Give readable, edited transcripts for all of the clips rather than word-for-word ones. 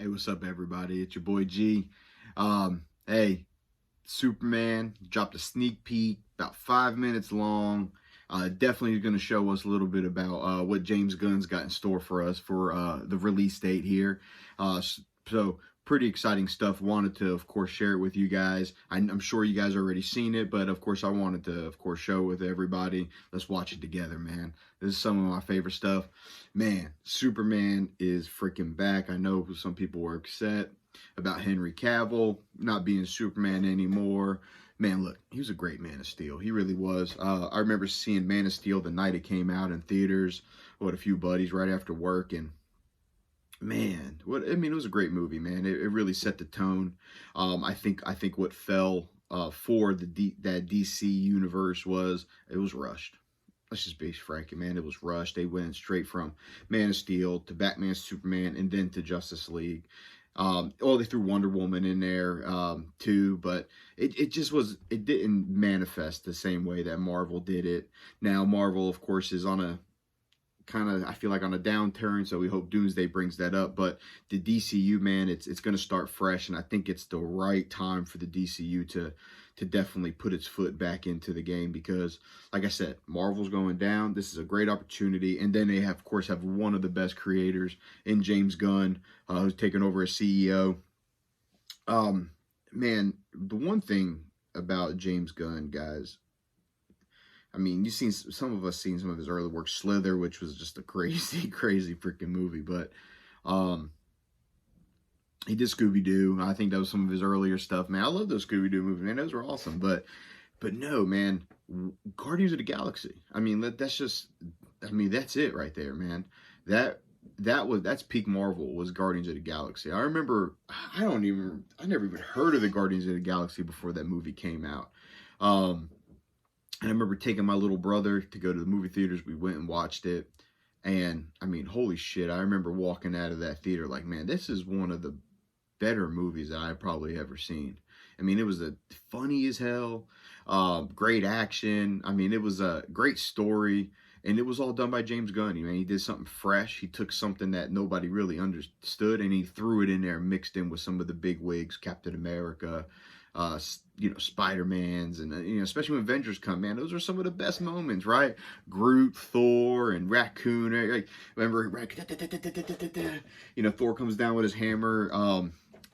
Hey, what's up, everybody? It's your boy G. Hey, Superman dropped a sneak peek, about 5 minutes long. Definitely going to show us a little bit about what James Gunn's got in store for us for the release date here. So, pretty exciting stuff. Wanted to, of course, share it with you guys. I'm sure you guys already seen it, but of course, I wanted to, of course, show it with everybody. Let's watch it together, man. This is some of my favorite stuff. Man, Superman is freaking back. I know some people were upset about Henry Cavill not being Superman anymore. Man, look, he was a great Man of Steel. He really was. I remember seeing Man of Steel the night it came out in theaters with a few buddies right after work, and man, what I mean, it was a great movie, man. It really set the tone. I think what fell for that DC universe was it was rushed. Let's just be frank, man. It was rushed. They went straight from Man of Steel to Batman, Superman, and then to Justice League. They threw Wonder Woman in there too, but it just was. It didn't manifest the same way that Marvel did it. Now Marvel, of course, is on a kind of I feel like on a downturn, so we hope Doomsday brings that up. But the DCU, man, it's going to start fresh, and I think it's the right time for the DCU to definitely put its foot back into the game because, like I said, Marvel's going down. This is a great opportunity, and then they have, of course, have one of the best creators in James Gunn, who's taken over as CEO. Um, Man, the one thing about James Gunn, guys, I mean, you've seen some of us seen some of his early work, Slither, which was just a crazy, crazy freaking movie. But um, he did Scooby Doo. I think that was some of his earlier stuff. Man, I love those Scooby Doo movies. Man, those were awesome. But no, man, Guardians of the Galaxy. I mean, that's just. I mean, that's it right there, man. That that's peak Marvel was Guardians of the Galaxy. I remember. I never even heard of the Guardians of the Galaxy before that movie came out. Um, and I remember taking my little brother to go to the movie theaters. We went and watched it. And I mean, holy shit, I remember walking out of that theater like, man, this is one of the better movies that I've probably ever seen. I mean, it was funny as hell, great action. I mean, it was a great story, and it was all done by James Gunn. You know, he did something fresh. He took something that nobody really understood, and he threw it in there, mixed in with some of the big wigs, Captain America, Spider Man's, and especially when Avengers come, man, those are some of the best moments, right? Groot, Thor, and Raccoon. Like, remember, Thor comes down with his hammer.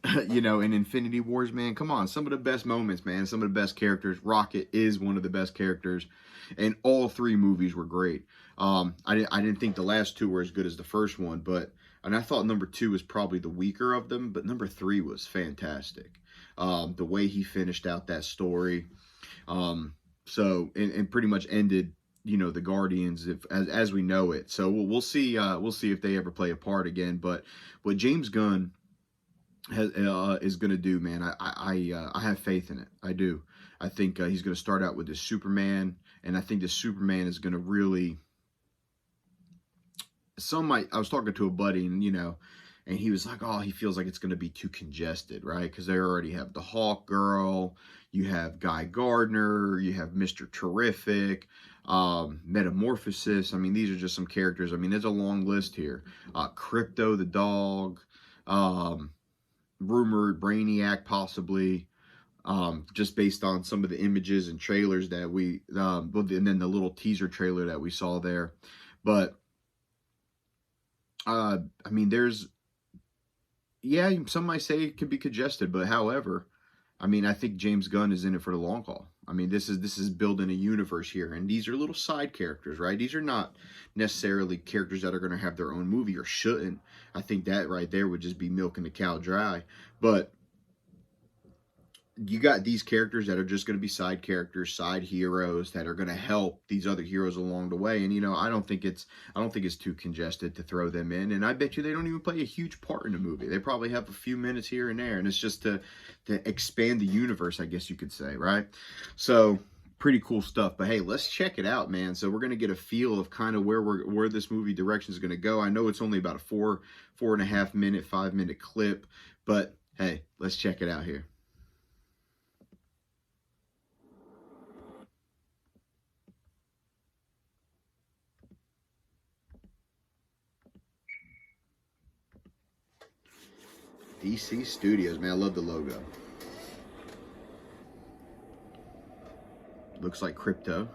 In Infinity Wars, man, come on, some of the best moments, man, some of the best characters. Rocket is one of the best characters, and all three movies were great. I didn't think the last two were as good as the first one, and I thought number two was probably the weaker of them, but number three was fantastic. The way he finished out that story, and pretty much ended the Guardians as we know it. So we'll see if they ever play a part again. But what James Gunn is going to do, man, I have faith in it. I do. I think he's going to start out with the Superman, and I think the Superman is going to really. I was talking to a buddy, and he was like, "Oh, he feels like it's going to be too congested, right? Because they already have the Hawk Girl, you have Guy Gardner, you have Mister Terrific, Metamorphosis. I mean, these are just some characters. I mean, there's a long list here. Crypto the dog, um, rumored Brainiac possibly." Just based on some of the images and trailers that and then the little teaser trailer that we saw there. But I mean, some might say it could be congested, but however, I mean, I think James Gunn is in it for the long haul. I mean, this is building a universe here, and these are little side characters, right? These are not necessarily characters that are going to have their own movie or shouldn't. I think that right there would just be milking the cow dry. But you got these characters that are just going to be side characters, side heroes that are going to help these other heroes along the way. And I don't think it's too congested to throw them in. And I bet you they don't even play a huge part in the movie. They probably have a few minutes here and there, and it's just to expand the universe, I guess you could say, right? So pretty cool stuff. But hey, let's check it out, man. So we're gonna get a feel of kind of where this movie direction is gonna go. I know it's only about a 4.5 minute, 5 minute clip, but hey, let's check it out here. DC Studios, man. I love the logo. Looks like Krypto.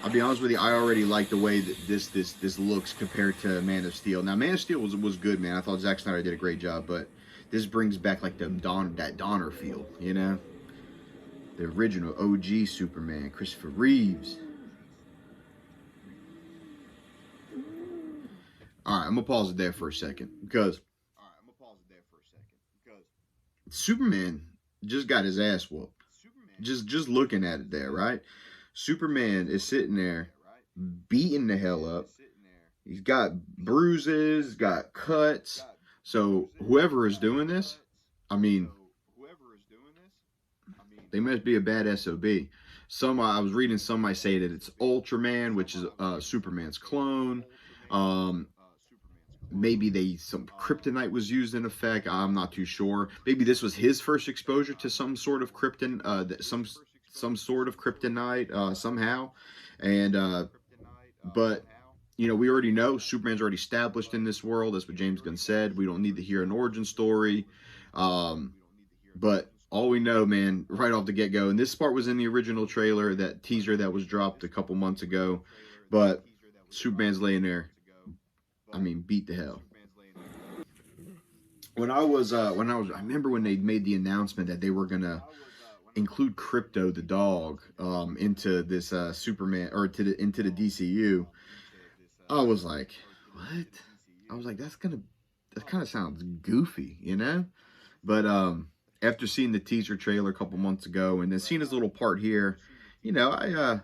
I'll be honest with you, I already like the way that this looks compared to Man of Steel. Now, Man of Steel was good, man. I thought Zack Snyder did a great job, but this brings back like that Donner feel, you know? The original OG Superman, Christopher Reeves. All right, I'm gonna pause it there for a second because Superman just got his ass whooped. Just looking at it there, right? Superman is sitting there beating the hell up. He's got bruises, got cuts. So whoever is doing this, I mean, they must be a bad SOB. I was reading somebody say that it's Ultraman, which is Superman's clone. Maybe some kryptonite was used in effect. I'm not too sure. Maybe this was his first exposure to some sort of some sort of kryptonite somehow. And but you know, we already know Superman's already established in this world. That's what James Gunn said. We don't need to hear an origin story. But all we know, man, right off the get-go, and this part was in the original trailer, that teaser that was dropped a couple months ago, but Superman's laying there. I mean, beat the hell. I remember when they made the announcement that they were gonna include Krypto the dog into this Superman, or into the DCU. I was like, what? I was like, that kind of sounds goofy, you know? But after seeing the teaser trailer a couple months ago and then seeing his little part here, you know, I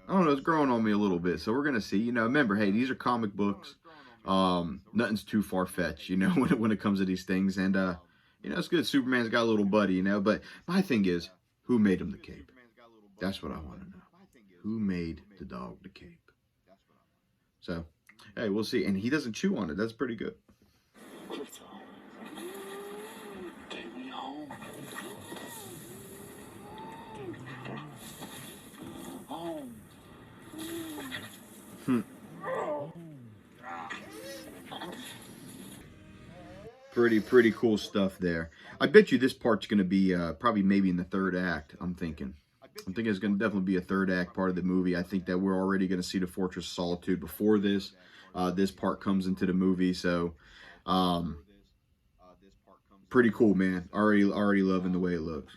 don't know, it's growing on me a little bit. So we're gonna see. You know, remember, hey, these are comic books. Nothing's too far-fetched, you know, when it comes to these things. And you know, it's good. Superman's got a little buddy, you know. But my thing is, who made him the cape? That's what I want to know. Who made the dog the cape? So, hey, we'll see. And he doesn't chew on it. That's pretty good. Take me home. Pretty cool stuff there. I bet you this part's going to be probably maybe in the third act, I'm thinking. It's going to definitely be a third act part of the movie. I think that we're already going to see the Fortress of Solitude before this part comes into the movie. So, pretty cool, man. Already loving the way it looks.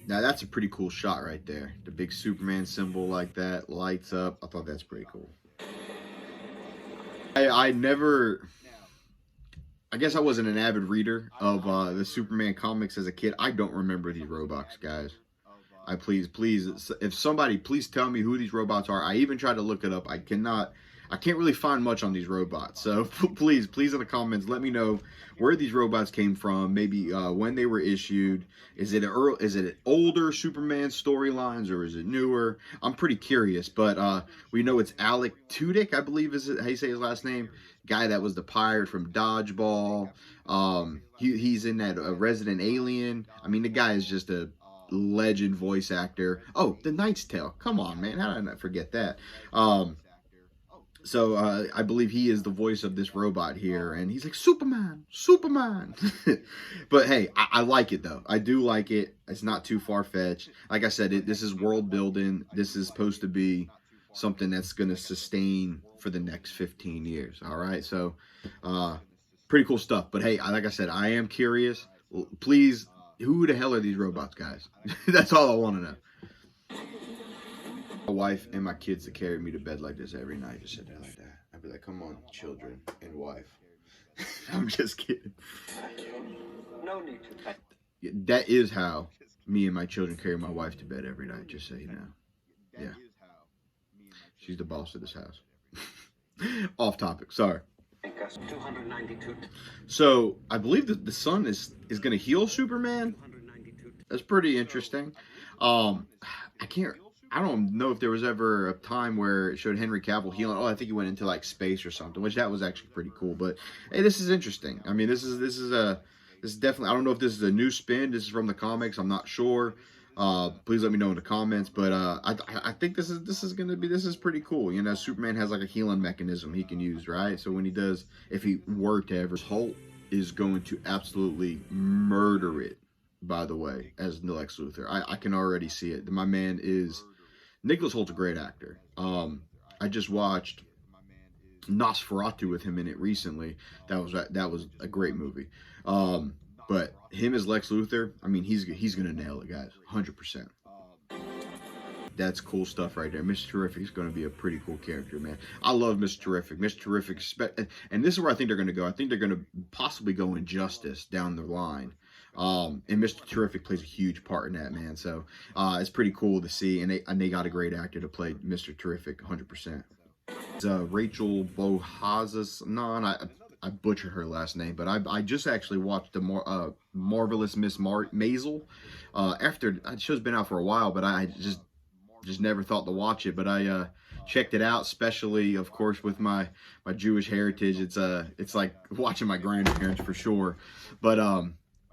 Now, that's a pretty cool shot right there. The big Superman symbol like that lights up. I thought that's pretty cool. I guess I wasn't an avid reader of the Superman comics as a kid. I don't remember these robots, guys. Please, if somebody, please tell me who these robots are. I even tried to look it up. I can't really find much on these robots. So please in the comments, let me know where these robots came from. Maybe when they were issued. Is it older Superman storylines or is it newer? I'm pretty curious. But we know it's Alec Tudyk, I believe is how you say his last name. Guy that was the pirate from Dodgeball. He's in that Resident Alien. I mean, the guy is just a legend voice actor. Oh, The Knight's Tale. Come on, man. How did I not forget that? So I believe he is the voice of this robot here, and he's like, Superman. But hey, I like it though. I do like it. It's not too far-fetched. Like I said, this is world building. This is supposed to be something that's going to sustain for the next 15 years. All right, so pretty cool stuff. But hey, like I said, I am curious. Please, who the hell are these robots, guys? That's all I want to know. My wife and my kids that carry me to bed like this every night just sit there like that. I'd be like, come on, children and wife. I'm just kidding. No need to. That is how me and my children carry my wife to bed every night, just so you know. Yeah. She's the boss of this house. Off topic, sorry. So, I believe that the sun is going to heal Superman. That's pretty interesting. I don't know if there was ever a time where it showed Henry Cavill healing. Oh, I think he went into like space or something, which that was actually pretty cool. But hey, this is interesting. I mean, this is definitely. I don't know if this is a new spin. This is from the comics. I'm not sure. Please let me know in the comments. But I think this is pretty cool. You know, Superman has like a healing mechanism he can use, right? So when he does, if he were to ever, Holt is going to absolutely murder it. By the way, as Lex Luthor, I can already see it. My man is Nicholas Holt's a great actor. I just watched Nosferatu with him in it recently. That was a great movie. But him as Lex Luthor, I mean, he's gonna nail it, guys, 100%. That's cool stuff right there. Mr. Terrific is going to be a pretty cool character, man. I love Mr. Terrific. Mr. Terrific, and this is where I think they're going to go. I think they're going to possibly go Injustice down the line. And Mr. Terrific plays a huge part in that, man. So it's pretty cool to see, and they got a great actor to play Mr. Terrific, 100%. It's Rachel Bohazas. I butchered her last name, but I just actually watched the Marvelous Miss Maisel. After the show's been out for a while, but I just never thought to watch it. But I checked it out, especially of course with my Jewish heritage. It's like watching my grandparents for sure. But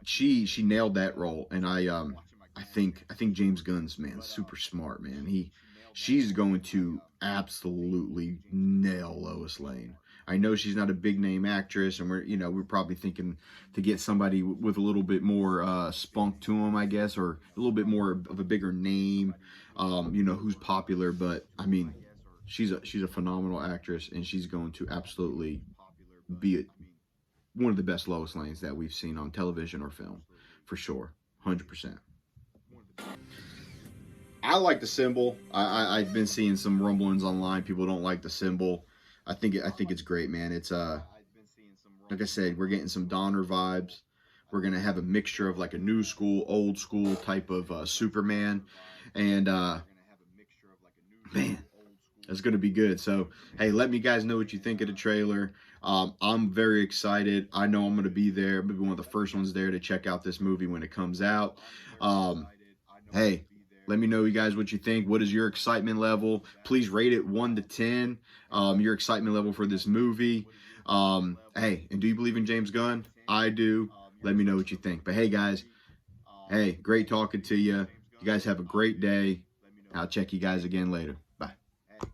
she nailed that role, and I think James Gunn's, man, super smart, man. She's going to absolutely nail Lois Lane. I know she's not a big name actress, and we're probably thinking to get somebody with a little bit more spunk to them, I guess, or a little bit more of a bigger name, who's popular. But I mean, she's a phenomenal actress, and she's going to absolutely be one of the best Lois Lanes that we've seen on television or film, for sure, 100%. I like the symbol. I've been seeing some rumblings online. People don't like the symbol. I think it's great, man. It's like I said, we're getting some Donner vibes. We're gonna have a mixture of like a new school, old school type of Superman, and man, it's gonna be good. So hey, let me guys know what you think of the trailer. I'm very excited. I know I'm gonna be there. I'm gonna be one of the first ones there to check out this movie when it comes out. Hey, let me know, you guys, what you think. What is your excitement level? Please rate it 1 to 10. Your excitement level for this movie. Hey, and do you believe in James Gunn? I do. Let me know what you think. But hey, guys, hey, great talking to you. You guys have a great day. I'll check you guys again later.